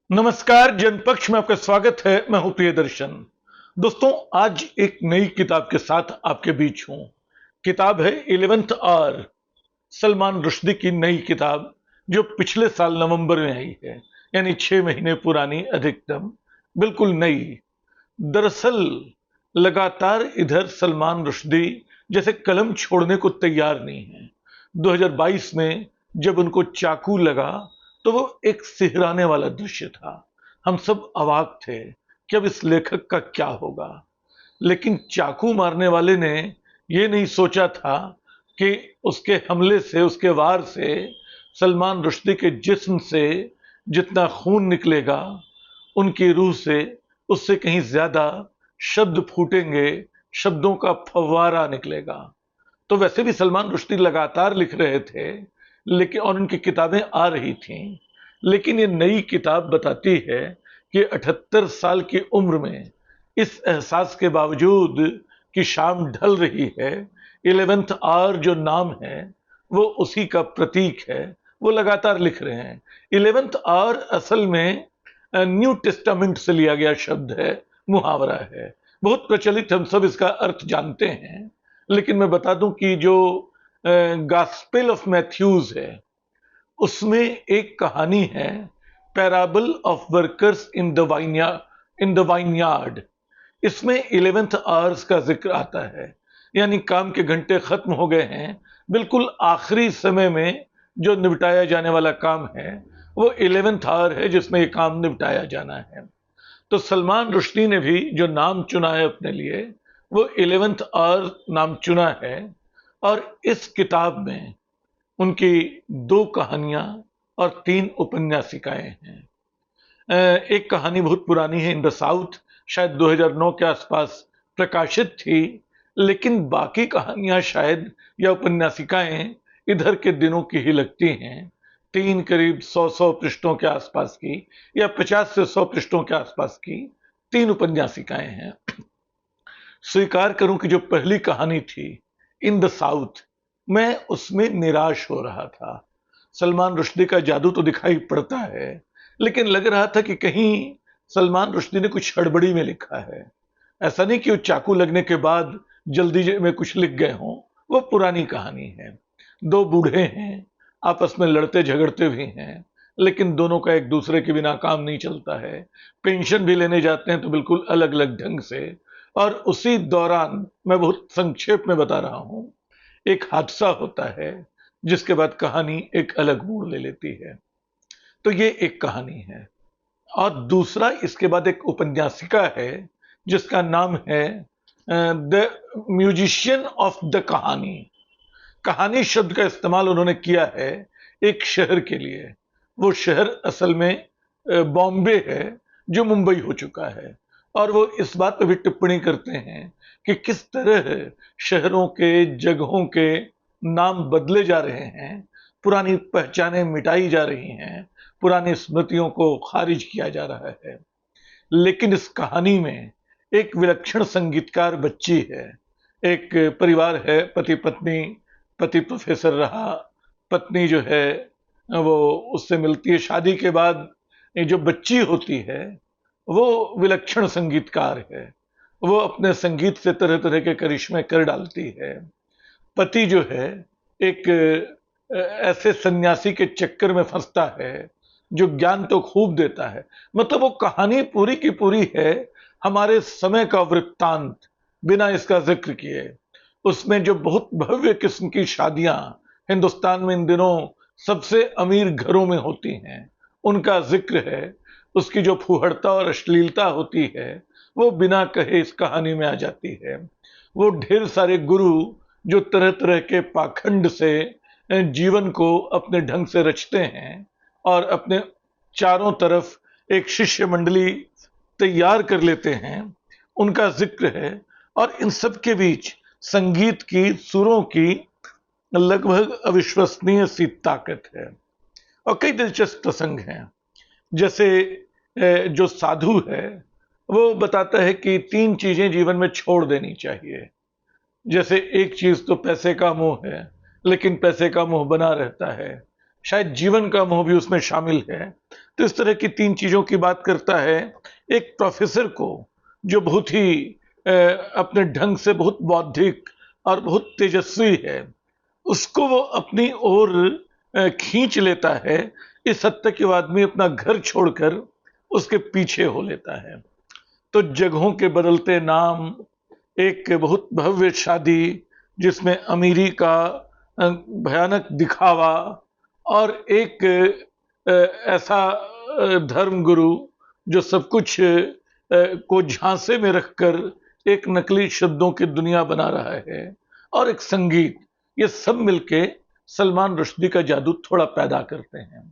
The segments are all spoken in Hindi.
नमस्कार। जनपक्ष में आपका स्वागत है। मैं हूं प्रियदर्शन। दोस्तों, आज एक नई किताब के साथ आपके बीच हूं। किताब है 11th आवर, सलमान रुश्दी की नई किताब, जो पिछले साल नवंबर में आई है, यानी 6 महीने पुरानी, अधिकतम बिल्कुल नई। दरअसल लगातार इधर सलमान रुश्दी जैसे कलम छोड़ने को तैयार नहीं है। 2022 में जब उनको चाकू लगा तो वो एक सिहराने वाला दृश्य था। हम सब अवाक थे कि अब इस लेखक का क्या होगा। लेकिन चाकू मारने वाले ने ये नहीं सोचा था कि उसके हमले से, उसके वार से सलमान रुश्दी के जिस्म से जितना खून निकलेगा, उनकी रूह से उससे कहीं ज्यादा शब्द फूटेंगे, शब्दों का फव्वारा निकलेगा। तो वैसे भी सलमान रुश्दी लगातार लिख रहे थे, लेकिन और उनकी किताबें आ रही थीं, लेकिन ये नई किताब बताती है कि 78 साल की उम्र में इस एहसास के बावजूद कि शाम ढल रही है, 11th आवर जो नाम है वो उसी का प्रतीक है। वो लगातार लिख रहे हैं। 11th आवर असल में न्यू टेस्टामेंट से लिया गया शब्द है, मुहावरा है, बहुत प्रचलित, हम सब इसका अर्थ जानते हैं। लेकिन मैं बता दूं कि जो गॉस्पेल ऑफ मैथ्यूज है, उसमें एक कहानी है, parable of workers in the vineyard. इसमें 11th आवर्स का जिक्र आता है, यानी काम के घंटे खत्म हो गए हैं, बिल्कुल आखिरी समय में जो निपटाया जाने वाला काम है वो 11th आवर है, जिसमें ये काम निपटाया जाना है। तो सलमान रुश्दी ने भी जो नाम चुना है अपने लिए, वो 11th आवर नाम चुना है। और इस किताब में उनकी 2 कहानियां और 3 उपन्यासिकाएं हैं। एक कहानी बहुत पुरानी है, इन द साउथ, शायद 2009 के आसपास प्रकाशित थी, लेकिन बाकी कहानियां शायद या उपन्यासिकाएं इधर के दिनों की ही लगती हैं। 3 करीब 100 पृष्ठों के आसपास की, या 50 से 100 पृष्ठों के आसपास की 3 उपन्यासिकाएं हैं। स्वीकार करूं कि जो पहली कहानी थी, इन द साउथ, मैं उसमें निराश हो रहा था। सलमान रुश्दी का जादू तो दिखाई पड़ता है, लेकिन लग रहा था कि कहीं सलमान रुश्दी ने कुछ हड़बड़ी में लिखा है। ऐसा नहीं कि वो चाकू लगने के बाद जल्दी में कुछ लिख गए हों। वो पुरानी कहानी है। 2 बूढ़े हैं, आपस में लड़ते झगड़ते भी हैं, लेकिन दोनों का एक दूसरे के बिना काम नहीं चलता है। पेंशन भी लेने जाते हैं तो बिल्कुल अलग अलग ढंग से। और उसी दौरान, मैं बहुत संक्षेप में बता रहा हूं, एक हादसा होता है जिसके बाद कहानी एक अलग मोड़ ले लेती है। तो ये एक कहानी है। और दूसरा, इसके बाद एक उपन्यासिका है जिसका नाम है द म्यूजिशियन ऑफ द कहानी। कहानी शब्द का इस्तेमाल उन्होंने किया है एक शहर के लिए। वो शहर असल में बॉम्बे है, जो मुंबई हो चुका है। और वो इस बात पर भी टिप्पणी करते हैं कि किस तरह शहरों के, जगहों के नाम बदले जा रहे हैं, पुरानी पहचानें मिटाई जा रही हैं, पुरानी स्मृतियों को खारिज किया जा रहा है। लेकिन इस कहानी में एक विलक्षण संगीतकार बच्ची है। एक परिवार है, पति पत्नी, पति प्रोफेसर रहा, पत्नी जो है वो उससे मिलती है। शादी के बाद ये जो बच्ची होती है वो विलक्षण संगीतकार है। वो अपने संगीत से तरह तरह के करिश्मे कर डालती है। पति जो है एक ऐसे सन्यासी के चक्कर में फंसता है जो ज्ञान तो खूब देता है। मतलब वो कहानी पूरी की पूरी है हमारे समय का वृत्तांत, बिना इसका जिक्र किए। उसमें जो बहुत भव्य किस्म की शादियां हिंदुस्तान में इन दिनों सबसे अमीर घरों में होती हैं, उनका जिक्र है। उसकी जो फुहड़ता और अश्लीलता होती है, वो बिना कहे इस कहानी में आ जाती है। वो ढेर सारे गुरु जो तरह तरह के पाखंड से जीवन को अपने ढंग से रचते हैं और अपने चारों तरफ एक शिष्य मंडली तैयार कर लेते हैं, उनका जिक्र है। और इन सब के बीच संगीत की, सुरों की लगभग अविश्वसनीय सी ताकत है। और कई दिलचस्प प्रसंग हैं। जैसे जो साधु है वो बताता है कि 3 चीजें जीवन में छोड़ देनी चाहिए। जैसे एक चीज तो पैसे का मोह है, लेकिन पैसे का मोह बना रहता है। शायद जीवन का मोह भी उसमें शामिल है। तो इस तरह की 3 चीजों की बात करता है। एक प्रोफेसर को जो बहुत ही अपने ढंग से बहुत बौद्धिक और बहुत तेजस्वी है, उसको वो अपनी ओर खींच लेता है। इस हद तक कि वो आदमी अपना घर छोड़कर उसके पीछे हो लेता है। तो जगहों के बदलते नाम, एक बहुत भव्य शादी जिसमें अमीरी का भयानक दिखावा, और एक ऐसा धर्म गुरु जो सब कुछ को झांसे में रखकर एक नकली शब्दों की दुनिया बना रहा है, और एक संगीत, ये सब मिलके सलमान रुश्दी का जादू थोड़ा पैदा करते हैं।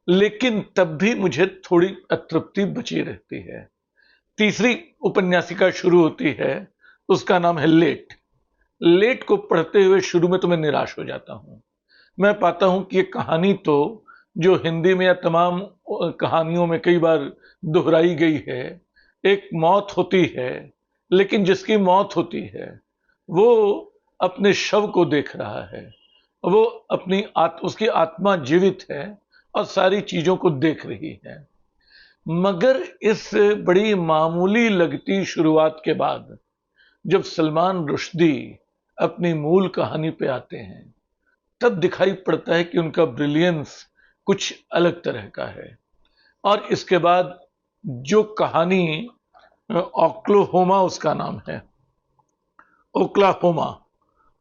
लेकिन तब भी मुझे थोड़ी अतृप्ति बची रहती है। तीसरी उपन्यासिका शुरू होती है, उसका नाम है लेट। लेट को पढ़ते हुए शुरू में तो मैं निराश हो जाता हूं। मैं पाता हूं कि ये कहानी तो जो हिंदी में या तमाम कहानियों में कई बार दोहराई गई है, एक मौत होती है, लेकिन जिसकी मौत होती है वो अपने शव को देख रहा है, वो उसकी आत्मा जीवित है और सारी चीजों को देख रही है। मगर इस बड़ी मामूली लगती शुरुआत के बाद जब सलमान रुश्दी अपनी मूल कहानी पे आते हैं, तब दिखाई पड़ता है कि उनका ब्रिलियंस कुछ अलग तरह का है। और इसके बाद जो कहानी ओक्लाहोमा उसका नाम है, ओक्लाहोमा,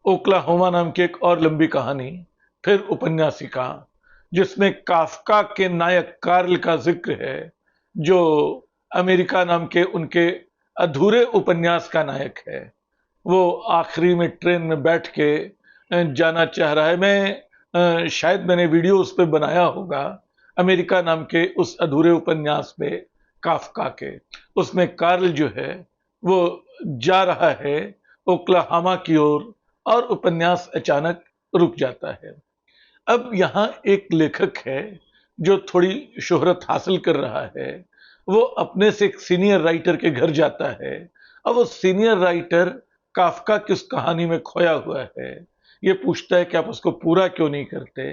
ओक्लाहोमा नाम की एक और लंबी कहानी, फिर उपन्यासिका, जिसमें काफका के नायक कार्ल का जिक्र है, जो अमेरिका नाम के उनके अधूरे उपन्यास का नायक है। वो आखिरी में ट्रेन में बैठ के जाना चाह रहा है। शायद मैंने वीडियो उस पर बनाया होगा, अमेरिका नाम के उस अधूरे उपन्यास पे, काफका के। उसमें कार्ल जो है वो जा रहा है ओक्लाहोमा की ओर, और उपन्यास अचानक रुक जाता है। अब यहाँ एक लेखक है जो थोड़ी शोहरत हासिल कर रहा है। वो अपने से एक सीनियर राइटर के घर जाता है, और वो सीनियर राइटर काफका की उस कहानी में खोया हुआ है। ये पूछता है कि आप उसको पूरा क्यों नहीं करते।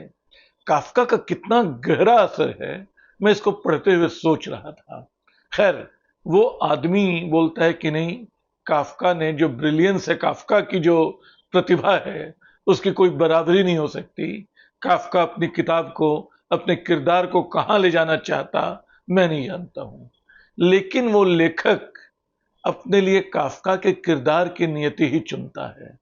काफका का कितना गहरा असर है, मैं इसको पढ़ते हुए सोच रहा था। खैर, वो आदमी बोलता है कि नहीं, काफका ने जो ब्रिलियंस है, काफका की जो प्रतिभा है, उसकी कोई बराबरी नहीं हो सकती। काफका अपनी किताब को, अपने किरदार को कहां ले जाना चाहता मैं नहीं जानता हूं। लेकिन वो लेखक अपने लिए काफका के किरदार की नियति ही चुनता है।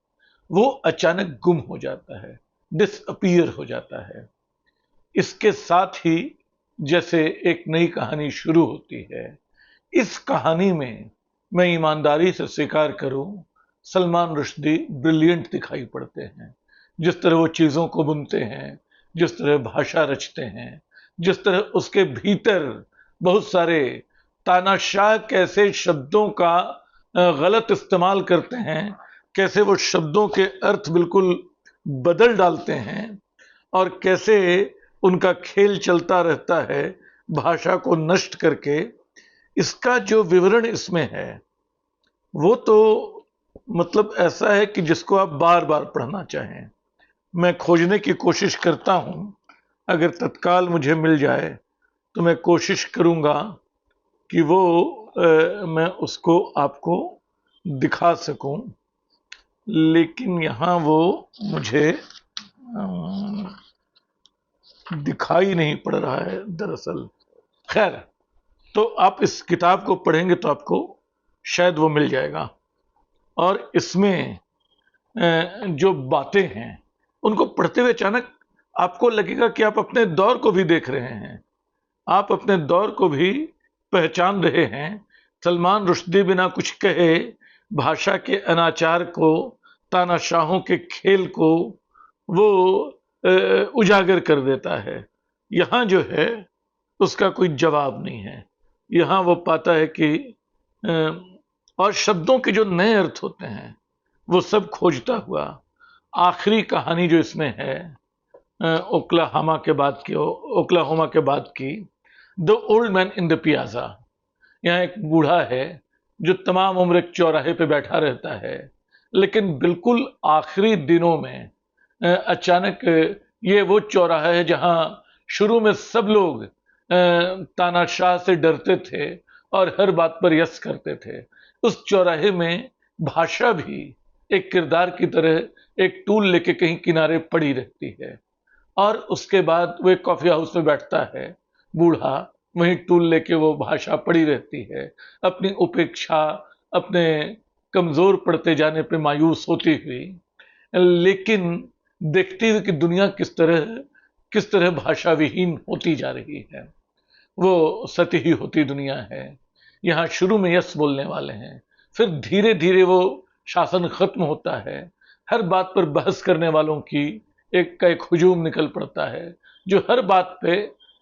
वो अचानक गुम हो जाता है, डिसअपीयर हो जाता है। इसके साथ ही जैसे एक नई कहानी शुरू होती है। इस कहानी में मैं ईमानदारी से स्वीकार करूं, सलमान रुश्दी ब्रिलियंट दिखाई पड़ते हैं। जिस तरह वो चीजों को बुनते हैं, जिस तरह भाषा रचते हैं, जिस तरह उसके भीतर बहुत सारे तानाशाह कैसे शब्दों का गलत इस्तेमाल करते हैं, कैसे वो शब्दों के अर्थ बिल्कुल बदल डालते हैं, और कैसे उनका खेल चलता रहता है भाषा को नष्ट करके। इसका जो विवरण इसमें है वो तो मतलब ऐसा है कि जिसको आप बार बार पढ़ना चाहें। मैं खोजने की कोशिश करता हूं, अगर तत्काल मुझे मिल जाए तो मैं कोशिश करूंगा कि वो मैं उसको आपको दिखा सकूं, लेकिन यहाँ वो मुझे दिखाई नहीं पड़ रहा है दरअसल। खैर, तो आप इस किताब को पढ़ेंगे तो आपको शायद वो मिल जाएगा। और इसमें जो बातें हैं उनको पढ़ते हुए अचानक आपको लगेगा कि आप अपने दौर को भी देख रहे हैं, आप अपने दौर को भी पहचान रहे हैं। सलमान रुश्दी बिना कुछ कहे भाषा के अनाचार को, तानाशाहों के खेल को वो उजागर कर देता है। यहाँ जो है उसका कोई जवाब नहीं है। यहाँ वो पाता है कि और शब्दों के जो नए अर्थ होते हैं वो सब खोजता हुआ आखिरी कहानी जो इसमें है ओक्लाहोमा के बाद की the old man in the piazza. यहाँ एक बूढ़ा है जो तमाम उम्र एक चौराहे पे बैठा रहता है, लेकिन बिल्कुल आखिरी दिनों में अचानक ये वो चौराहा है जहां शुरू में सब लोग तानाशाह से डरते थे और हर बात पर यस करते थे। उस चौराहे में भाषा भी एक किरदार की तरह एक टूल लेके कहीं किनारे पड़ी रहती है, और उसके बाद वो एक कॉफी हाउस में बैठता है बूढ़ा, वहीं टूल लेके वो भाषा पड़ी रहती है, अपनी उपेक्षा, अपने कमजोर पड़ते जाने पे मायूस होती हुई, लेकिन देखती हुई कि दुनिया किस तरह भाषा विहीन होती जा रही है। वो सती ही होती दुनिया है। यहाँ शुरू में यस बोलने वाले हैं, फिर धीरे धीरे वो शासन खत्म होता है, हर बात पर बहस करने वालों की एक हुजूम निकल पड़ता है जो हर बात पे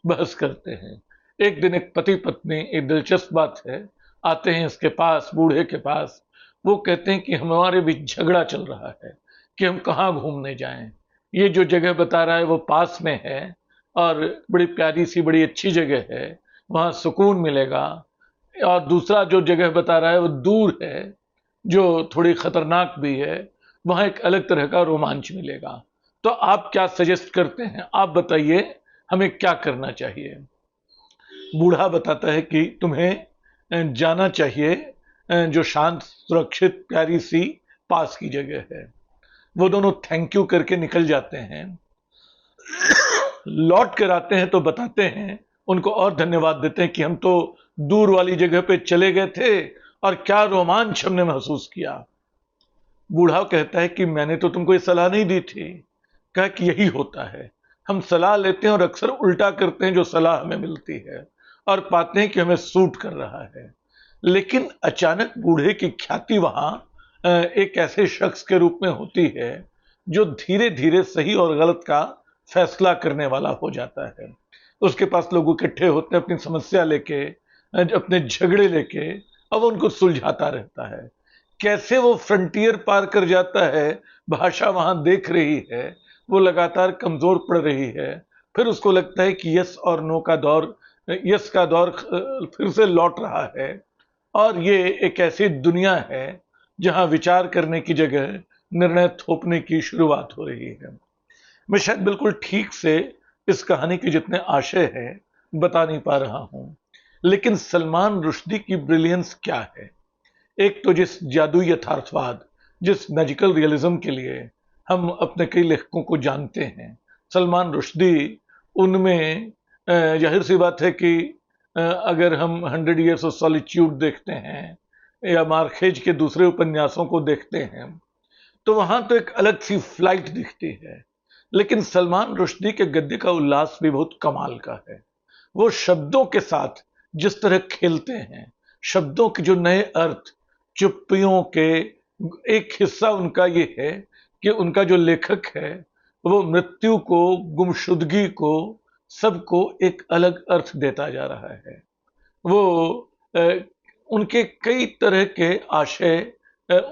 बहस करते हैं। एक दिन एक पति पत्नी, एक दिलचस्प बात है, आते हैं इसके पास, बूढ़े के पास। वो कहते हैं कि हमारे बीच झगड़ा चल रहा है कि हम कहाँ घूमने जाएं। ये जो जगह बता रहा है वो पास में है और बड़ी प्यारी सी बड़ी अच्छी जगह है, वहाँ सुकून मिलेगा, और दूसरा जो जगह बता रहा है वो दूर है जो थोड़ी खतरनाक भी है, वहाँ एक अलग तरह का रोमांच मिलेगा। तो आप क्या सजेस्ट करते हैं? आप बताइए हमें क्या करना चाहिए। बूढ़ा बताता है कि तुम्हें जाना चाहिए जो शांत, सुरक्षित, प्यारी सी पास की जगह है। वो दोनों थैंक यू करके निकल जाते हैं। लौट कर आते हैं तो बताते हैं, उनको और धन्यवाद देते हैं कि हम तो दूर वाली जगह पे चले गए थे और क्या रोमांच हमने महसूस किया। बूढ़ा कहता है कि मैंने तो तुमको ये सलाह नहीं दी थी। कहा कि यही होता है, हम सलाह लेते हैं और अक्सर उल्टा करते हैं जो सलाह हमें मिलती है, और पाते हैं कि हमें सूट कर रहा है। लेकिन अचानक बूढ़े की ख्याति वहां एक ऐसे शख्स के रूप में होती है जो धीरे धीरे सही और गलत का फैसला करने वाला हो जाता है। उसके पास लोग इकट्ठे होते हैं अपनी समस्या लेके, अपने झगड़े लेके, अब उनको सुलझाता रहता है। कैसे वो फ्रंटियर पार कर जाता है, भाषा वहां देख रही है, वो लगातार कमजोर पड़ रही है, फिर उसको लगता है कि यस और नो का दौर, यस का दौर फिर से लौट रहा है, और ये एक ऐसी दुनिया है जहां विचार करने की जगह निर्णय थोपने की शुरुआत हो रही है। मैं शायद बिल्कुल ठीक से इस कहानी के जितने आशय हैं बता नहीं पा रहा हूं, लेकिन सलमान रुश्दी की ब्रिलियंस क्या है। एक तो जिस जादुई यथार्थवाद, जिस मैजिकल रियलिज्म के लिए हम अपने कई लेखकों को जानते हैं, सलमान रुश्दी उनमें जाहिर सी बात है कि अगर हम 100 ईयर्स ऑफ सॉलिट्यूड देखते हैं या मार्केज के दूसरे उपन्यासों को देखते हैं, तो वहां तो एक अलग सी फ्लाइट दिखती है। लेकिन सलमान रुश्दी के गद्य का उल्लास भी बहुत कमाल का है। वो शब्दों के साथ जिस तरह खेलते हैं, शब्दों के जो नए अर्थ, चुप्पियों के, एक हिस्सा उनका ये है कि उनका जो लेखक है वो मृत्यु को, गुमशुदगी को, सबको एक अलग अर्थ देता जा रहा है। वो उनके कई तरह के आशय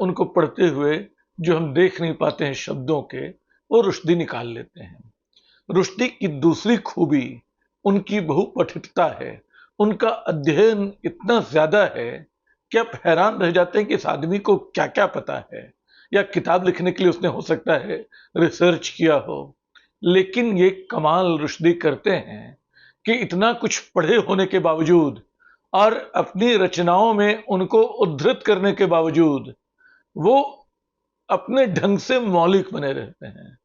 उनको पढ़ते हुए जो हम देख नहीं पाते हैं शब्दों के, वो रुश्दी निकाल लेते हैं। रुश्दी की दूसरी खूबी उनकी बहुपठितता है। उनका अध्ययन इतना ज्यादा है कि आप हैरान रह जाते हैं कि इस आदमी को क्या क्या पता है, या किताब लिखने के लिए उसने हो सकता है रिसर्च किया हो। लेकिन ये कमाल रुश्दी करते हैं कि इतना कुछ पढ़े होने के बावजूद और अपनी रचनाओं में उनको उद्धृत करने के बावजूद वो अपने ढंग से मौलिक बने रहते हैं।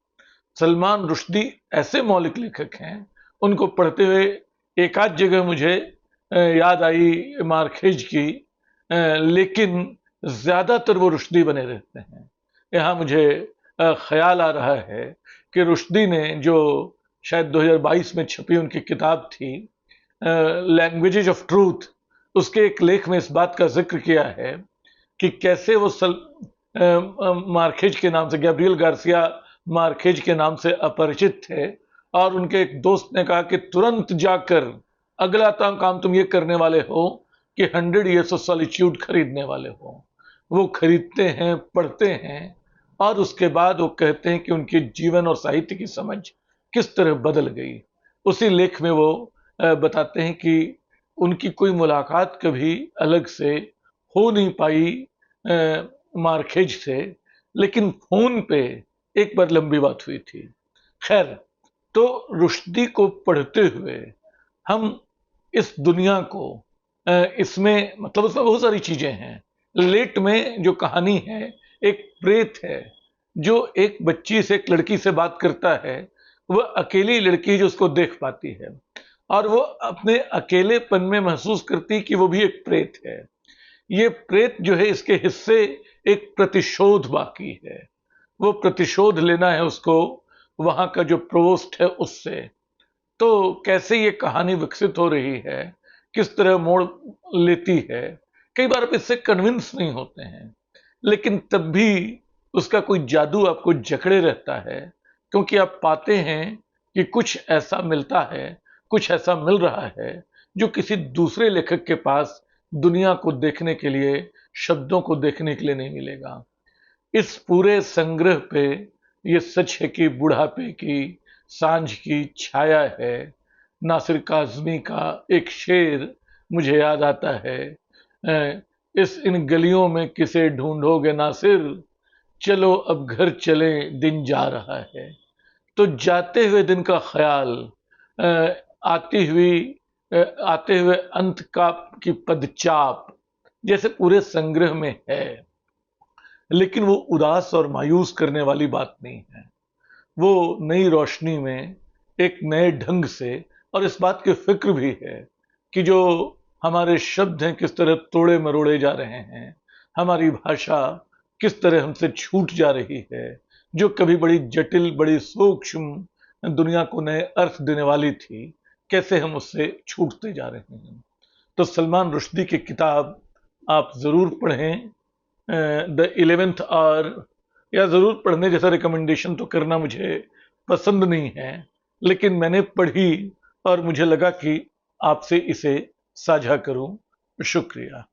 सलमान रुश्दी ऐसे मौलिक लेखक हैं, उनको पढ़ते हुए एक आध जगह मुझे याद आई मार्केज की, लेकिन ज्यादातर वो रुश्दी बने रहते हैं। यहाँ मुझे ख्याल आ रहा है कि रुश्दी ने जो शायद 2022 में छपी उनकी किताब थी लैंग्वेजेज ऑफ ट्रूथ, उसके एक लेख में इस बात का जिक्र किया है कि कैसे वो मार्केज के नाम से, गैब्रियल गार्सिया मार्केज के नाम से अपरिचित थे, और उनके एक दोस्त ने कहा कि तुरंत जाकर अगला काम तुम ये करने वाले हो कि 100 ईयर्स ऑफ सॉलिट्यूड खरीदने वाले हो। वो खरीदते हैं, पढ़ते हैं, और उसके बाद वो कहते हैं कि उनके जीवन और साहित्य की समझ किस तरह बदल गई। उसी लेख में वो बताते हैं कि उनकी कोई मुलाकात कभी अलग से हो नहीं पाई मार्केज से, लेकिन फोन पे एक बार लंबी बात हुई थी। खैर, तो रुश्दी को पढ़ते हुए हम इस दुनिया को इसमें मतलब उसमें बहुत सारी चीजें हैं। लेट में जो कहानी है, एक प्रेत है जो एक बच्ची से, एक लड़की से बात करता है। वह अकेली लड़की जो उसको देख पाती है और वो अपने अकेलेपन में महसूस करती कि वो भी एक प्रेत है। ये प्रेत जो है, इसके हिस्से एक प्रतिशोध बाकी है। वो प्रतिशोध लेना है उसको वहां का जो प्रोवोस्ट है उससे। तो कैसे ये कहानी विकसित हो रही है, किस तरह मोड़ लेती है, कई बार आप इससे कन्विंस नहीं होते हैं, लेकिन तब भी उसका कोई जादू आपको जकड़े रहता है, क्योंकि आप पाते हैं कि कुछ ऐसा मिलता है, कुछ ऐसा मिल रहा है जो किसी दूसरे लेखक के पास दुनिया को देखने के लिए, शब्दों को देखने के लिए नहीं मिलेगा। इस पूरे संग्रह पे ये सच है कि बुढ़ापे की सांझ की छाया है। नासिर काज़मी का एक शेर मुझे याद आता है, इस इन गलियों में किसे ढूंढोगे नासिर, चलो अब घर चले दिन जा रहा है। तो जाते हुए दिन का ख्याल, आती हुई आते हुए अंत का की पदचाप जैसे पूरे संग्रह में है, लेकिन वो उदास और मायूस करने वाली बात नहीं है। वो नई रोशनी में एक नए ढंग से, और इस बात की फिक्र भी है कि जो हमारे शब्द हैं किस तरह तोड़े मरोड़े जा रहे हैं, हमारी भाषा किस तरह हमसे छूट जा रही है, जो कभी बड़ी जटिल, बड़ी सूक्ष्म, दुनिया को नए अर्थ देने वाली थी, कैसे हम उससे छूटते जा रहे हैं। तो सलमान रुश्दी की किताब आप जरूर पढ़ें, द 11th आवर, या जरूर पढ़ने जैसा रिकमेंडेशन तो करना मुझे पसंद नहीं है, लेकिन मैंने पढ़ी और मुझे लगा कि आपसे इसे साझा करूं। शुक्रिया।